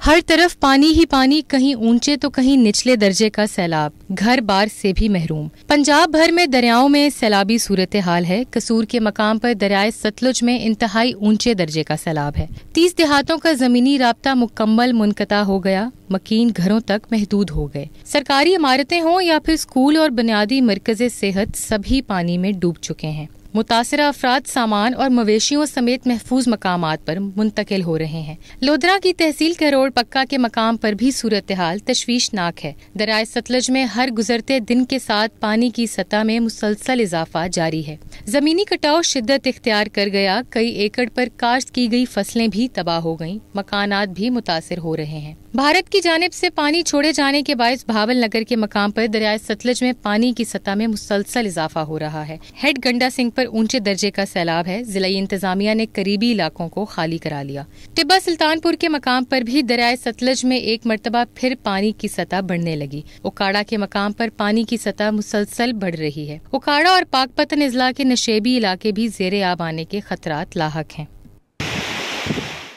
हर तरफ पानी ही पानी, कहीं ऊंचे तो कहीं निचले दर्जे का सैलाब, घर बार से भी महरूम। पंजाब भर में दरियाओं में सैलाबी सूरत हाल है। कसूर के मकाम पर दरियाए सतलुज में इंतहाई ऊंचे दर्जे का सैलाब है। 30 देहातों का जमीनी राब्ता मुकम्मल मुनक़ता हो गया, मकीन घरों तक महदूद हो गए। सरकारी इमारतें हों या फिर स्कूल और बुनियादी मरकज़े सेहत, सभी पानी में डूब चुके हैं। मुतासिरा अफराद सामान और मवेशियों समेत महफूज मकामात पर मुंतकिल हो रहे हैं। लोधरा की तहसील करोड़ पक्का के मकाम पर भी सूरत हाल तशवीशनाक है। दरियाए सतलज में हर गुजरते दिन के साथ पानी की सतह में मुसलसल इजाफा जारी है। जमीनी कटाव शिद्दत इख्तियार कर गया, कई एकड़ पर काश्त की गई फसलें भी तबाह हो गईं, मकानात भी मुतासिर हो रहे हैं। भारत की जानिब से पानी छोड़े जाने के बायस भावल नगर के मकाम पर दरियाए सतलज में पानी की सतह में मुसलसल इजाफा हो रहा है। हेड गंडा सिंह पर ऊंचे दर्जे का सैलाब है। जिलाई इंतजामिया ने करीबी इलाकों को खाली करा लिया। टिब्बा सुल्तानपुर के मकाम पर भी दरियाए सतलज में एक मरतबा फिर पानी की सतह बढ़ने लगी। उकाड़ा के मकाम पर पानी की सतह मुसलसल बढ़ रही है। उकाड़ा और पाकपतन इजला के नशेबी इलाके भी जेरे आब आने के खतरात लाहक हैं।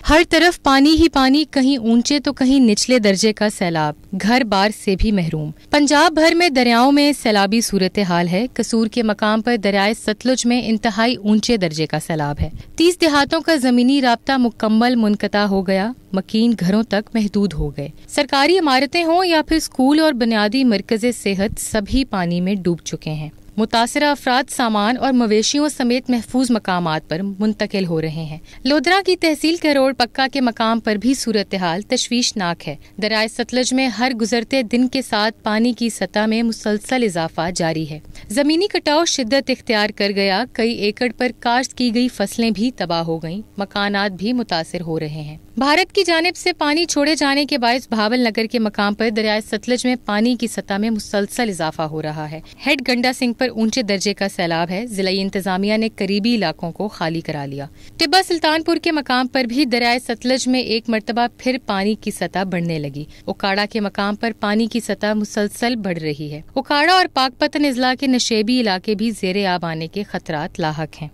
हर तरफ पानी ही पानी, कहीं ऊंचे तो कहीं निचले दर्जे का सैलाब, घर बार से भी महरूम। पंजाब भर में दरियाओं में सैलाबी सूरत हाल है। कसूर के मकाम पर दरियाए सतलुज में इंतहाई ऊंचे दर्जे का सैलाब है। 30 देहातों का जमीनी राब्ता मुकम्मल मुनक़ता हो गया, मकीन घरों तक महदूद हो गए। सरकारी इमारतें हों या फिर स्कूल और बुनियादी मरकज़े सेहत, सभी पानी में डूब चुके हैं। मुतासिरा अफराद सामान और मवेशियों समेत महफूज मकामात पर मुंतकिल हो रहे हैं। लोधरा की तहसील करोड़ पक्का के मकाम पर भी सूरत हाल तशवीशनाक है। दरियाए सतलज में हर गुजरते दिन के साथ पानी की सतह में मुसलसल इजाफा जारी है। जमीनी कटाव शिद्दत इख्तियार कर गया, कई एकड़ पर काश्त की गई फसलें भी तबाह हो गईं, मकानात भी मुतासिर हो रहे हैं। भारत की जानिब से पानी छोड़े जाने के बायस भावल नगर के मकाम पर दरियाए सतलज में पानी की सतह में मुसलसल इजाफा हो रहा है। हेड गंडा सिंह पर ऊंचे दर्जे का सैलाब है। जिलाई इंतजामिया ने करीबी इलाकों को खाली करा लिया। टिब्बा सुल्तानपुर के मकाम पर भी दरियाए सतलज में एक मरतबा फिर पानी की सतह बढ़ने लगी। उकाड़ा के मकाम पर पानी की सतह मुसलसल बढ़ रही है। उकाड़ा और पाकपतन इजला के नशेबी इलाके भी जेरे आब आने के खतरात लाहक हैं।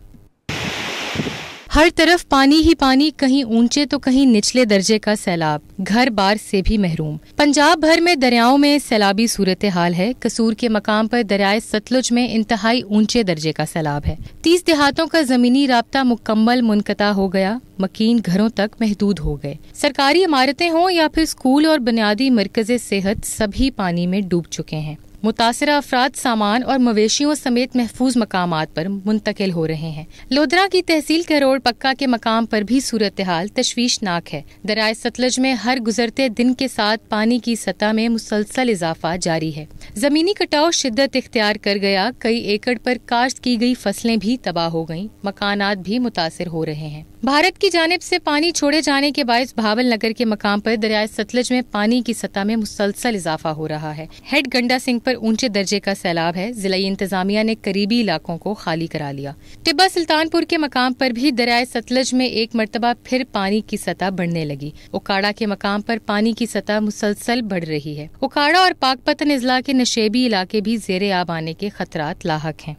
हर तरफ पानी ही पानी, कहीं ऊंचे तो कहीं निचले दर्जे का सैलाब, घर बार से भी महरूम। पंजाब भर में दरियाओं में सैलाबी सूरत हाल है। कसूर के मकाम पर दरियाए सतलुज में इंतहाई ऊंचे दर्जे का सैलाब है। 30 देहातों का जमीनी राब्ता मुकम्मल मुनक़ता हो गया, मकीन घरों तक महदूद हो गए। सरकारी इमारतें हों या फिर स्कूल और बुनियादी मरकज़े सेहत, सभी पानी में डूब चुके हैं। मुतासिरा अफराद सामान और मवेशियों समेत महफूज मकामात पर मुंतकिल हो रहे हैं। लोधरा की तहसील करोड़ पक्का के मकाम पर भी सूरत हाल तशवीशनाक है। दरियाए सतलज में हर गुजरते दिन के साथ पानी की सतह में मुसलसल इजाफा जारी है। जमीनी कटाव शिद्दत इख्तियार कर गया, कई एकड़ पर काश्त की गई फसलें भी तबाह हो गईं, मकानात भी मुतासिर हो रहे हैं। भारत की जानिब से पानी छोड़े जाने के बायस भावल नगर के मकाम पर दरियाए सतलज में पानी की सतह में मुसलसल इजाफा हो रहा है। हेड गंडा सिंह पर ऊंचे दर्जे का सैलाब है। जिलाई इंतजामिया ने करीबी इलाकों को खाली करा लिया। टिब्बा सुल्तानपुर के मकाम पर भी दरियाए सतलज में एक मरतबा फिर पानी की सतह बढ़ने लगी। उकाड़ा के मकाम पर पानी की सतह मुसलसल बढ़ रही है। उकाड़ा और पाकपतन इजला के नशेबी इलाके भी जेरे आब आने के खतरात लाहक हैं।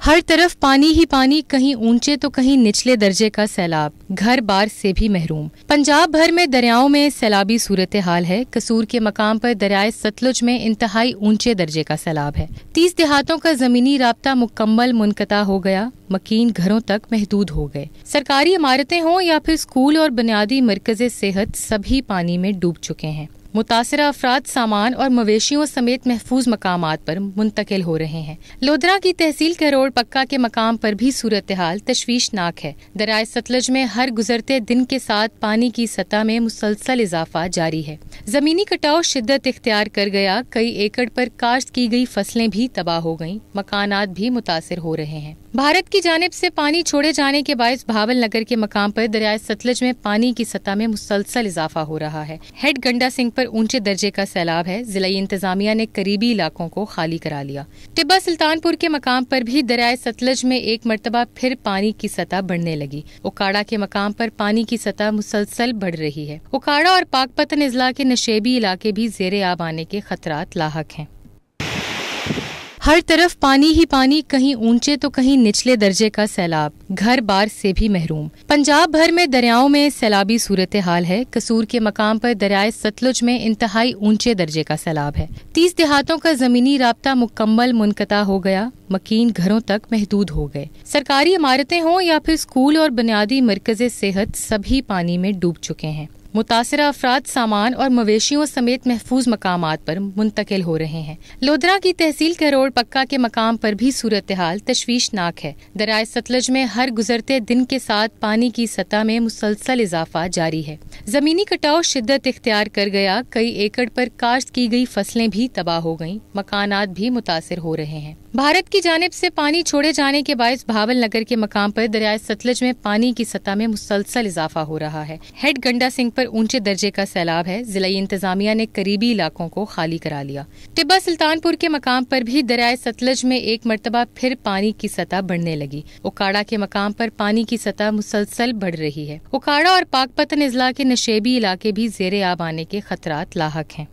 हर तरफ पानी ही पानी, कहीं ऊंचे तो कहीं निचले दर्जे का सैलाब, घर बार से भी महरूम। पंजाब भर में दरियाओं में सैलाबी सूरत हाल है। कसूर के मकाम पर दरियाए सतलुज में इंतहाई ऊंचे दर्जे का सैलाब है। 30 देहातों का जमीनी राब्ता मुकम्मल मुनक़ता हो गया, मकीन घरों तक महदूद हो गए। सरकारी इमारतें हों या फिर स्कूल और बुनियादी मरकज़े सेहत, सभी पानी में डूब चुके हैं। मुतासिरा अफराद सामान और मवेशियों समेत महफूज मकामात पर मुंतकिल हो रहे हैं। लोधरा की तहसील करोड़ पक्का के मकाम पर भी सूरत हाल तशवीशनाक है। दरियाए सतलज में हर गुजरते दिन के साथ पानी की सतह में मुसलसल इजाफा जारी है। जमीनी कटाव शिद्दत इख्तियार कर गया, कई एकड़ पर काश्त की गई फसलें भी तबाह हो गईं, मकानात भी मुतासिर हो रहे हैं। भारत की जानिब से पानी छोड़े जाने के बायस भावल नगर के मकाम पर दरियाए सतलज में पानी की सतह में मुसलसल इजाफा हो रहा है। हेड गंडा सिंह पर ऊंचे दर्जे का सैलाब है। जिलाई इंतजामिया ने करीबी इलाकों को खाली करा लिया। टिब्बा सुल्तानपुर के मकाम पर भी दरियाए सतलज में एक मरतबा फिर पानी की सतह बढ़ने लगी। उकाड़ा के मकाम पर पानी की सतह मुसलसल बढ़ रही है। उकाड़ा और पाकपतन इजला के नशेबी इलाके भी जेरे आब आने के खतरात लाहक हैं। हर तरफ पानी ही पानी, कहीं ऊंचे तो कहीं निचले दर्जे का सैलाब, घर बार से भी महरूम। पंजाब भर में दरियाओं में सैलाबी सूरत हाल है। कसूर के मकाम पर दरियाए सतलुज में इंतहाई ऊंचे दर्जे का सैलाब है। 30 देहातों का जमीनी राब्ता मुकम्मल मुनक़ता हो गया, मकीन घरों तक महदूद हो गए। सरकारी इमारतें हों या फिर स्कूल और बुनियादी मरकज़े सेहत, सभी पानी में डूब चुके हैं। मुतासरा अफराद सामान और मवेशियों समेत महफूज मकामात पर मुंतकिल हो रहे हैं। लोधरा की तहसील करोड़ पक्का के मकाम पर भी सूरत हाल तशवीशनाक है। दरियाए सतलुज में हर गुजरते दिन के साथ पानी की सतह में मुसलसल इजाफा जारी है। जमीनी कटाव शिद्दत इख्तियार कर गया, कई एकड़ पर काश्त की गई फसलें भी तबाह हो गईं, मकानात भी मुतासिर हो रहे हैं। भारत की जानिब से पानी छोड़े जाने के बायस भावल नगर के मकाम पर दरियाए सतलुज में पानी की सतह में मुसलसल इजाफा हो रहा है। हेड गंडा सिंह पर ऊंचे दर्जे का सैलाब है। जिलाई इंतजामिया ने करीबी इलाकों को खाली करा लिया। टिब्बा सुल्तानपुर के मकाम पर भी दरियाए सतलुज में एक मरतबा फिर पानी की सतह बढ़ने लगी। उकाड़ा के मकाम पर पानी की सतह मुसलसल बढ़ रही है। उकाड़ा और पाकपतन इजला के नशेबी इलाके भी जेरे आब आने के खतरात लाहक हैं।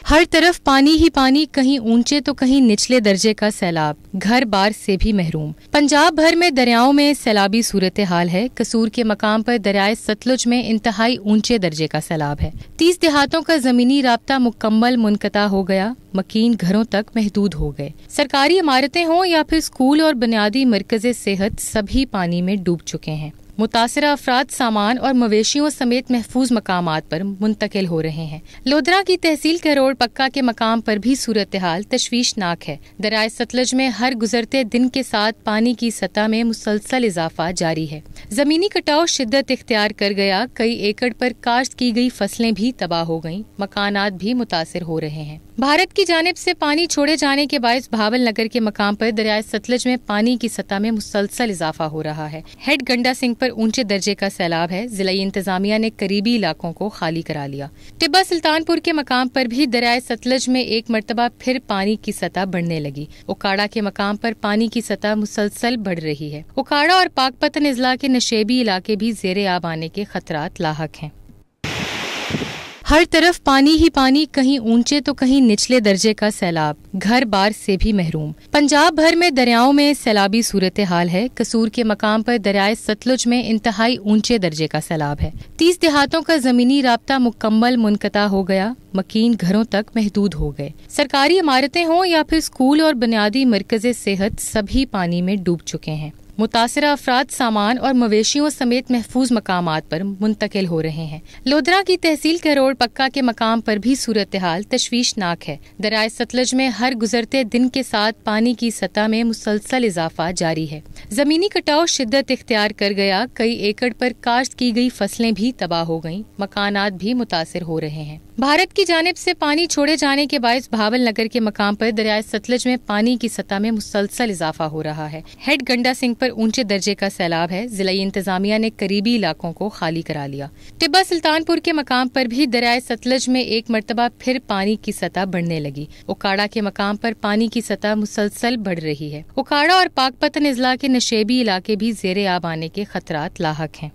हर तरफ पानी ही पानी, कहीं ऊंचे तो कहीं निचले दर्जे का सैलाब, घर बार से भी महरूम। पंजाब भर में दरियाओं में सैलाबी सूरत हाल है। कसूर के मकाम पर दरियाए सतलुज में इंतहाई ऊंचे दर्जे का सैलाब है। 30 देहातों का जमीनी राब्ता मुकम्मल मुनक़ता हो गया, मकीन घरों तक महदूद हो गए। सरकारी इमारतें हों या फिर स्कूल और बुनियादी मरकज़े सेहत, सभी पानी में डूब चुके हैं। मुतासरा अफराद सामान और मवेशियों समेत महफूज मकामात पर मुंतकिल हो रहे हैं। लोधरा की तहसील करोड़ पक्का के मकाम पर भी सूरत हाल तशवीशनाक है। दरियाए सतलुज में हर गुजरते दिन के साथ पानी की सतह में मुसलसल इजाफा जारी है। जमीनी कटाव शिद्दत इख्तियार कर गया, कई एकड़ पर काश्त की गई फसलें भी तबाह हो गईं, मकानात भी मुतासिर हो रहे हैं। भारत की जानिब से पानी छोड़े जाने के बायस भावल नगर के मकाम पर दरियाए सतलुज में पानी की सतह में मुसलसल इजाफा हो रहा है। हेड गंडा सिंह पर ऊंचे दर्जे का सैलाब है। जिलाई इंतजामिया ने करीबी इलाकों को खाली करा लिया। टिब्बा सुल्तानपुर के मकाम पर भी दरियाए सतलुज में एक मरतबा फिर पानी की सतह बढ़ने लगी। उकाड़ा के मकाम पर पानी की सतह मुसलसल बढ़ रही है। उकाड़ा और पाकपतन इजला के नशेबी इलाके भी जेरे आब आने के खतरात लाहक हैं। हर तरफ पानी ही पानी, कहीं ऊंचे तो कहीं निचले दर्जे का सैलाब, घर बार से भी महरूम। पंजाब भर में दरियाओं में सैलाबी सूरत हाल है। कसूर के मकाम पर दरियाए सतलुज में इंतहाई ऊंचे दर्जे का सैलाब है। 30 देहातों का जमीनी राब्ता मुकम्मल मुनक़ता हो गया, मकीन घरों तक महदूद हो गए। सरकारी इमारतें हों या फिर स्कूल और बुनियादी मरकज़े सेहत, सभी पानी में डूब चुके हैं। मुतासरा अफराद सामान और मवेशियों समेत महफूज मकामात पर मुंतकिल हो रहे हैं। लोधरा की तहसील करोड़ पक्का के मकाम पर भी सूरत हाल तशवीशनाक है। दरियाए सतलुज में हर गुजरते दिन के साथ पानी की सतह में मुसलसल इजाफा जारी है। जमीनी कटाव शिद्दत इख्तियार कर गया, कई एकड़ पर काश्त की गई फसलें भी तबाह हो गईं, मकानात भी मुतासिर हो रहे हैं। भारत की जानिब से पानी छोड़े जाने के बायस भावल नगर के मकाम पर दरियाए सतलुज में पानी की सतह में मुसलसल इजाफा हो रहा है। हेड गंडा सिंह पर ऊंचे दर्जे का सैलाब है। जिलाई इंतजामिया ने करीबी इलाकों को खाली करा लिया। टिब्बा सुल्तानपुर के मकाम पर भी दरियाए सतलुज में एक मरतबा फिर पानी की सतह बढ़ने लगी। उकाड़ा के मकाम पर पानी की सतह मुसलसल बढ़ रही है। उकाड़ा और पाकपतन इजला के नशेबी इलाके भी जेरे आब आने के खतरात लाहक हैं।